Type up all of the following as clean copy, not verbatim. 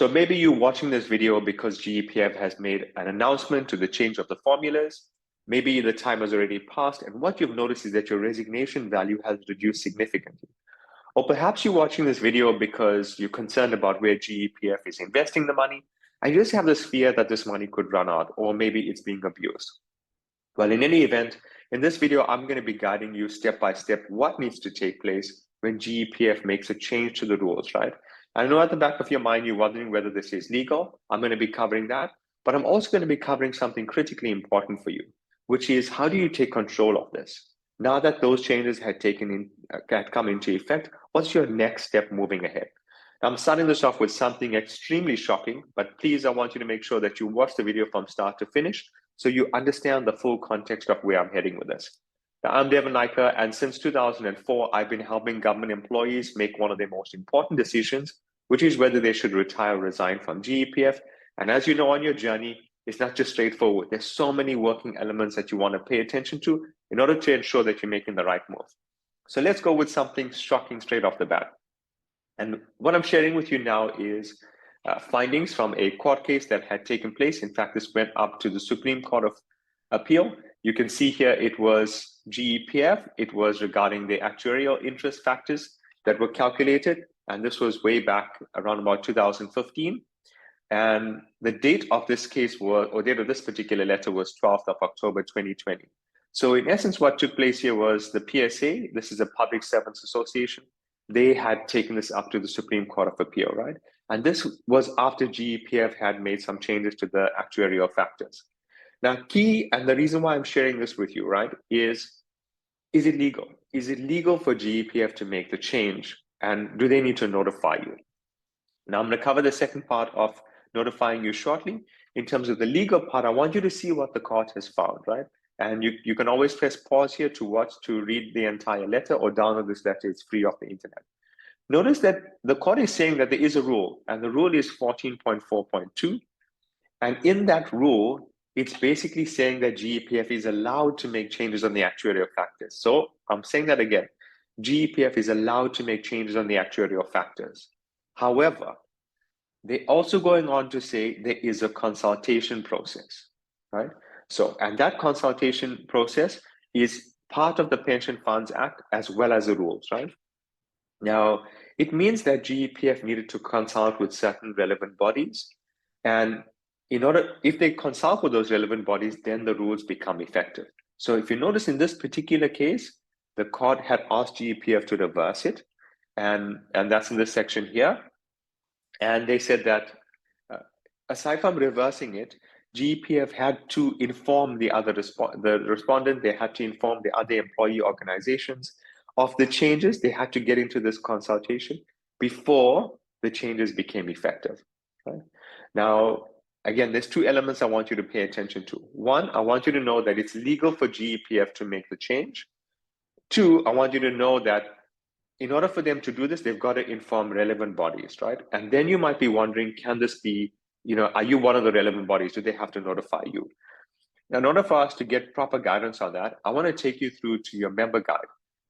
So maybe you're watching this video because GEPF has made an announcement to the change of the formulas. Maybe the time has already passed, and what you've noticed is that your resignation value has reduced significantly. Or perhaps you're watching this video because you're concerned about where GEPF is investing the money, and you just have this fear that this money could run out, or maybe it's being abused. Well, in any event, in this video, I'm going to be guiding you step by step what needs to take place when GEPF makes a change to the rules, right? I know at the back of your mind, you're wondering whether this is legal. I'm going to be covering that, but I'm also going to be covering something critically important for you, which is how do you take control of this? Now that those changes had come into effect, what's your next step moving ahead? Now, I'm starting this off with something extremely shocking, but please, I want you to make sure that you watch the video from start to finish so you understand the full context of where I'm heading with this. Now, I'm Devan Naika, and since 2004, I've been helping government employees make one of their most important decisions, which is whether they should retire or resign from GEPF. And as you know, on your journey, it's not just straightforward. There's so many working elements that you want to pay attention to in order to ensure that you're making the right move. So let's go with something shocking straight off the bat. And what I'm sharing with you now is findings from a court case that had taken place. In fact, this went up to the Supreme Court of Appeal. You can see here it was GEPF. It was regarding the actuarial interest factors that were calculated. And this was way back around about 2015. And the date of this case was, or date of this particular letter was 12th of October 2020. So in essence, what took place here was the PSA, this is a Public Servants Association, they had taken this up to the Supreme Court of Appeal, right? And this was after GEPF had made some changes to the actuarial factors. Now, key, and the reason why I'm sharing this with you, right, is it legal? Is it legal for GEPF to make the change? And do they need to notify you? Now, I'm going to cover the second part of notifying you shortly. In terms of the legal part, I want you to see what the court has found, right? And you can always press pause here to read the entire letter or download this letter. It's free off the internet. Notice that the court is saying that there is a rule, and the rule is 14.4.2. And in that rule, it's basically saying that GEPF is allowed to make changes on the actuarial factors. So I'm saying that again, GEPF is allowed to make changes on the actuarial factors. However, they're also going on to say there is a consultation process, right? So, and that consultation process is part of the Pension Funds Act as well as the rules, right? Now, it means that GEPF needed to consult with certain relevant bodies. And if they consult with those relevant bodies, then the rules become effective. So if you notice in this particular case, the court had asked GEPF to reverse it. And that's in this section here. And they said that aside from reversing it, GEPF had to inform the respondent, they had to inform the other employee organizations of the changes. They had to get into this consultation before the changes became effective. Right? Now, again, there's two elements I want you to pay attention to. One, I want you to know that it's legal for GEPF to make the change. Two, I want you to know that in order for them to do this, they've got to inform relevant bodies, right? And then you might be wondering, can this be, are you one of the relevant bodies? Do they have to notify you? Now, in order for us to get proper guidance on that, I want to take you through to your member guide,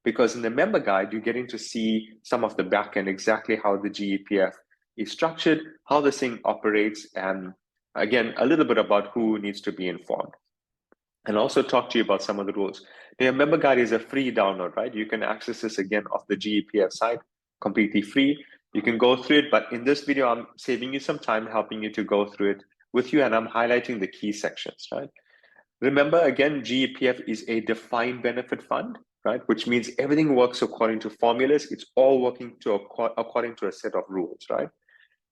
because in the member guide, you're getting to see some of the back end, exactly how the GEPF is structured, how this thing operates, and again, a little bit about who needs to be informed. And also talk to you about some of the rules. The member guide is a free download, right? You can access this again off the GEPF site, completely free. You can go through it, but in this video, I'm saving you some time, helping you to go through it with you, and I'm highlighting the key sections, right? Remember, again, GEPF is a defined benefit fund, right? Which means everything works according to formulas. It's all working according to a set of rules, right?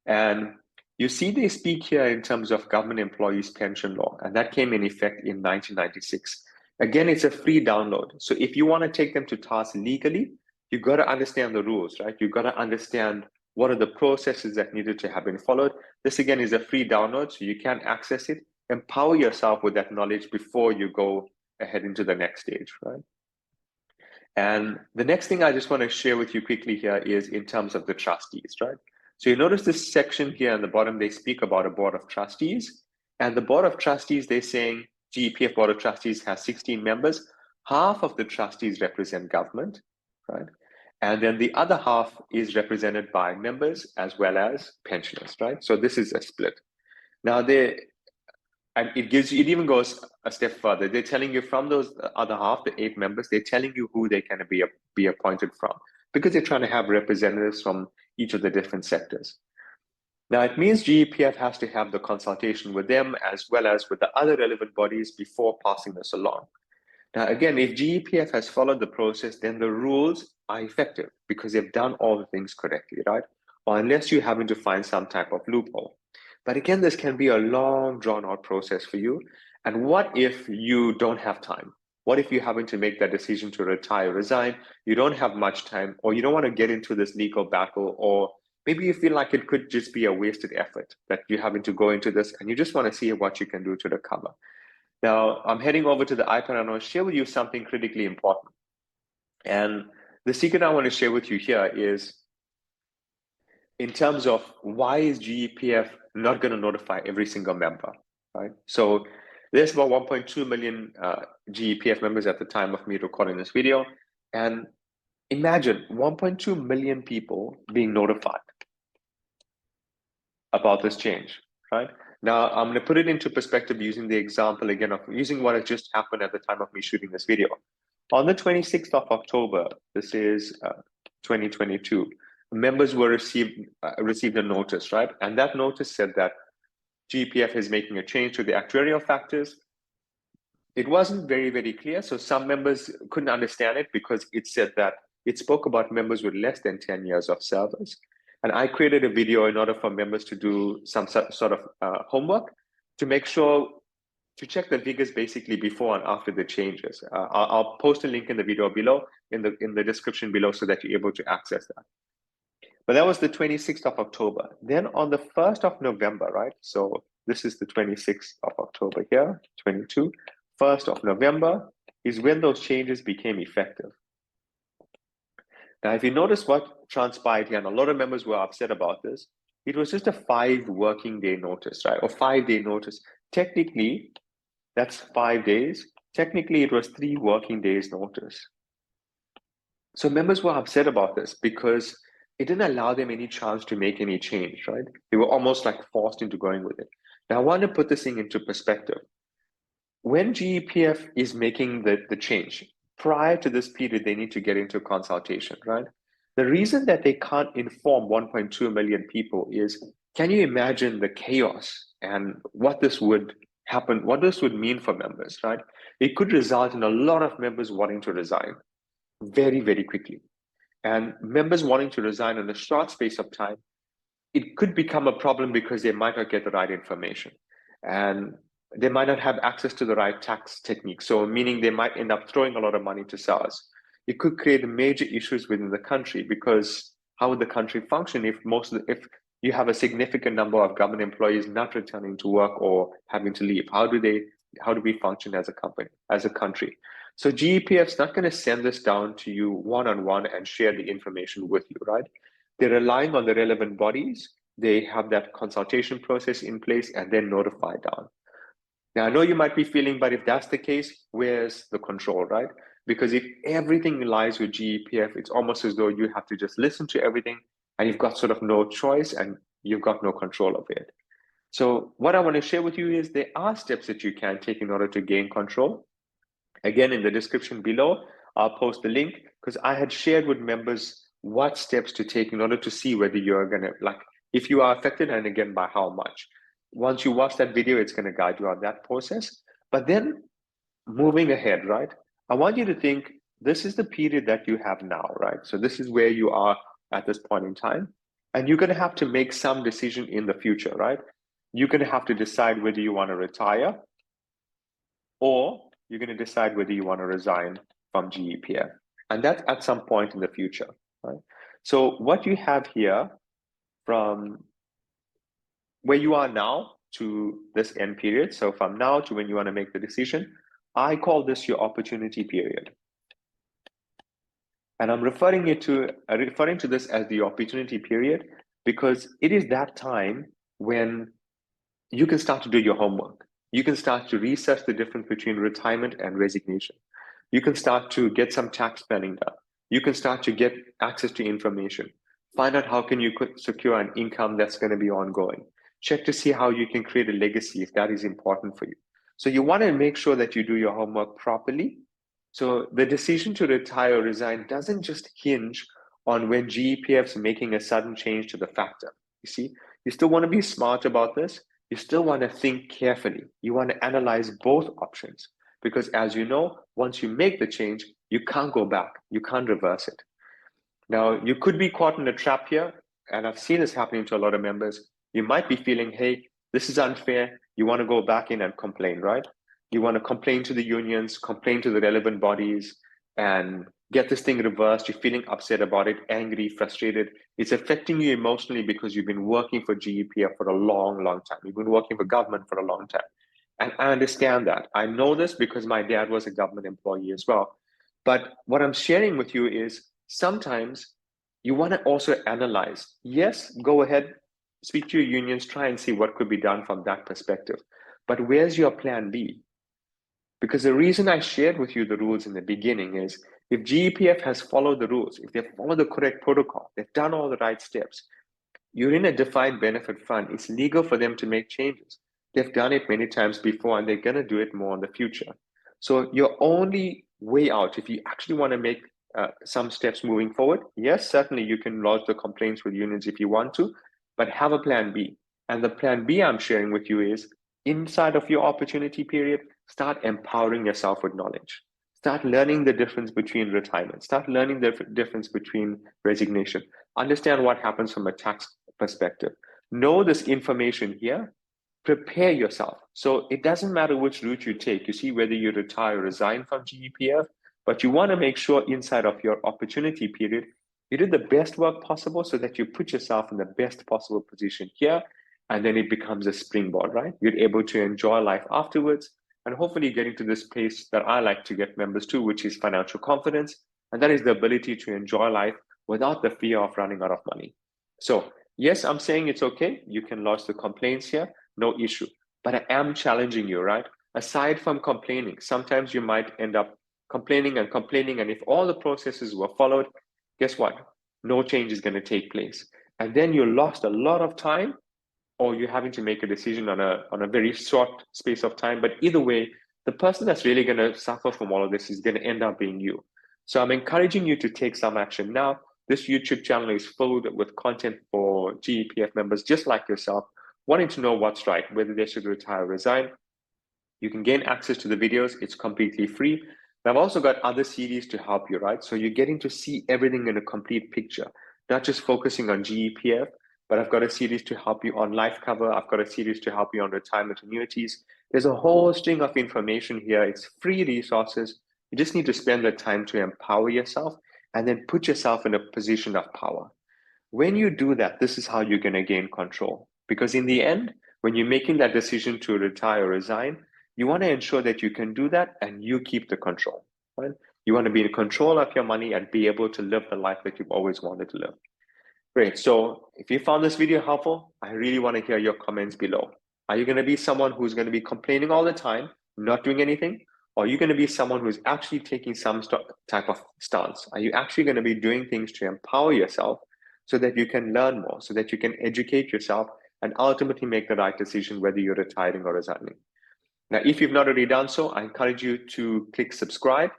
And you see they speak here in terms of government employees pension law, and that came in effect in 1996. Again, it's a free download. So if you want to take them to task legally, you've got to understand the rules, right? You've got to understand what are the processes that needed to have been followed. This again is a free download, so you can access it. Empower yourself with that knowledge before you go ahead into the next stage, right? And the next thing I just want to share with you quickly here is in terms of the trustees, right? So you notice this section here on the bottom, they speak about a board of trustees. And the board of trustees, they're saying GEPF board of trustees has 16 members. Half of the trustees represent government, right? And then the other half is represented by members as well as pensioners, right? So this is a split. Now and it even goes a step further. They're telling you from those other half, the 8 members, they're telling you who they can be appointed from, because they're trying to have representatives from each of the different sectors. Now, it means GEPF has to have the consultation with them as well as with the other relevant bodies before passing this along. Now, again, if GEPF has followed the process, then the rules are effective because they've done all the things correctly, right? Or unless you're having to find some type of loophole. But again, this can be a long, drawn-out process for you. And what if you don't have time? What if you're having to make that decision to retire, resign? You don't have much time, or you don't want to get into this legal battle, or maybe you feel like it could just be a wasted effort that you're having to go into this, and you just want to see what you can do to recover. Now, I'm heading over to the iPad and I want to share with you something critically important. And the secret I want to share with you here is in terms of why is GEPF not going to notify every single member, right? So there's about 1.2 million GEPF members at the time of me recording this video. And imagine 1.2 million people being notified about this change, right? Now, I'm going to put it into perspective using the example again of using what had just happened at the time of me shooting this video. On the 26th of October, this is 2022, members were received a notice, right? And that notice said that GEPF is making a change to the actuarial factors. It wasn't very, very clear. So some members couldn't understand it because it said that it spoke about members with less than 10 years of service. And I created a video in order for members to do some sort of homework to make sure to check the figures basically before and after the changes. I'll post a link in the video below, in the description below, so that you're able to access that. But that was the 26th of October. Then on the 1st of November, right? So this is the 26th of October here, 22. 1st of November is when those changes became effective. Now, if you notice what transpired here, and a lot of members were upset about this, it was just a 5 working day notice, right? Or 5-day notice. Technically, that's 5 days. Technically, it was 3 working days notice. So members were upset about this because it didn't allow them any chance to make any change, right? They were almost like forced into going with it. Now, I want to put this thing into perspective. When GEPF is making the change, prior to this period, they need to get into consultation, right? The reason that they can't inform 1.2 million people is, can you imagine the chaos and what this would happen, what this would mean for members, right? It could result in a lot of members wanting to resign very, very quickly. And members wanting to resign in a short space of time, it could become a problem because they might not get the right information. And they might not have access to the right tax technique. So meaning they might end up throwing a lot of money to SARS. It could create major issues within the country, because how would the country function if if you have a significant number of government employees not returning to work or having to leave? How do we function as a company, as a country? So GEPF is not going to send this down to you one-on-one and share the information with you, right? They're relying on the relevant bodies. They have that consultation process in place and then notify down. Now, I know you might be feeling, but if that's the case, where's the control, right? Because if everything lies with GEPF, it's almost as though you have to just listen to everything and you've got sort of no choice and you've got no control of it. So what I want to share with you is there are steps that you can take in order to gain control. Again, in the description below, I'll post the link because I had shared with members what steps to take in order to see whether you're going to, like, if you are affected, and again, by how much. Once you watch that video, it's going to guide you on that process. But then moving ahead, right? I want you to think this is the period that you have now, right? So this is where you are at this point in time. And you're going to have to make some decision in the future, right? You're going to have to decide whether you want to retire, or you're going to decide whether you want to resign from GEPF. And that's at some point in the future, right? So what you have here from where you are now to this end period, so from now to when you want to make the decision, I call this your opportunity period. And I'm referring to this as the opportunity period because it is that time when you can start to do your homework. You can start to research the difference between retirement and resignation. You can start to get some tax planning done. you can start to get access to information. Find out how can you secure an income that's going to be ongoing. Check to see how you can create a legacy if that is important for you. So you want to make sure that you do your homework properly. So the decision to retire or resign doesn't just hinge on when GEPF's making a sudden change to the factor. You see, you still want to be smart about this. You still want to think carefully. You want to analyze both options because, as you know, once you make the change, you can't go back. You can't reverse it. Now, you could be caught in a trap here, and I've seen this happening to a lot of members. You might be feeling, hey, this is unfair. You want to go back in and complain, right? You want to complain to the unions, complain to the relevant bodies, and get this thing reversed. You're feeling upset about it, angry, frustrated. It's affecting you emotionally because you've been working for GEPF for a long, long time. You've been working for government for a long time. And I understand that. I know this because my dad was a government employee as well. But what I'm sharing with you is sometimes you want to also analyze. Yes, go ahead, speak to your unions, try and see what could be done from that perspective. But where's your plan B? Because the reason I shared with you the rules in the beginning is if GEPF has followed the rules, if they've followed the correct protocol, they've done all the right steps, you're in a defined benefit fund. It's legal for them to make changes. They've done it many times before and they're going to do it more in the future. So your only way out, if you actually want to make some steps moving forward, yes, certainly you can lodge the complaints with unions if you want to, but have a plan B. And the plan B I'm sharing with you is inside of your opportunity period, start empowering yourself with knowledge. Start learning the difference between retirement. Start learning the difference between resignation. Understand what happens from a tax perspective. Know this information here. Prepare yourself. So it doesn't matter which route you take. You see, whether you retire or resign from GEPF, but you want to make sure inside of your opportunity period, you did the best work possible so that you put yourself in the best possible position here. And then it becomes a springboard, right? You're able to enjoy life afterwards and hopefully getting to this place that I like to get members to, which is financial confidence. And that is the ability to enjoy life without the fear of running out of money. So yes, I'm saying it's okay. You can lodge the complaints here, no issue. But I am challenging you, right? Aside from complaining, sometimes you might end up complaining. And if all the processes were followed, guess what? No change is going to take place. And then you lost a lot of time, or you're having to make a decision on a very short space of time. But either way, the person that's really going to suffer from all of this is going to end up being you. So I'm encouraging you to take some action now. This YouTube channel is filled with content for GEPF members just like yourself, wanting to know what's right, whether they should retire or resign. You can gain access to the videos. It's completely free. And I've also got other series to help you, right? So you're getting to see everything in a complete picture, not just focusing on GEPF, but I've got a series to help you on life cover. I've got a series to help you on retirement annuities. There's a whole string of information here. It's free resources. You just need to spend the time to empower yourself and then put yourself in a position of power. When you do that, this is how you're going to gain control. Because in the end, when you're making that decision to retire or resign, you want to ensure that you can do that and you keep the control. Right? You want to be in control of your money and be able to live the life that you've always wanted to live. Great. So if you found this video helpful, I really want to hear your comments below. Are you going to be someone who's going to be complaining all the time, not doing anything? Or are you going to be someone who's actually taking some type of stance? Are you actually going to be doing things to empower yourself so that you can learn more, so that you can educate yourself and ultimately make the right decision whether you're retiring or resigning? Now, if you've not already done so, I encourage you to click subscribe,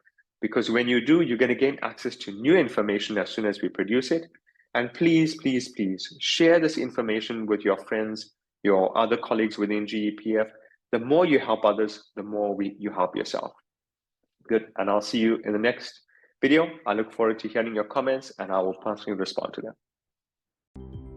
because when you do, you're going to gain access to new information as soon as we produce it. And please, please, please share this information with your friends, your other colleagues within GEPF. The more you help others, the more you help yourself. Good. And I'll see you in the next video. I look forward to hearing your comments and I will personally respond to them.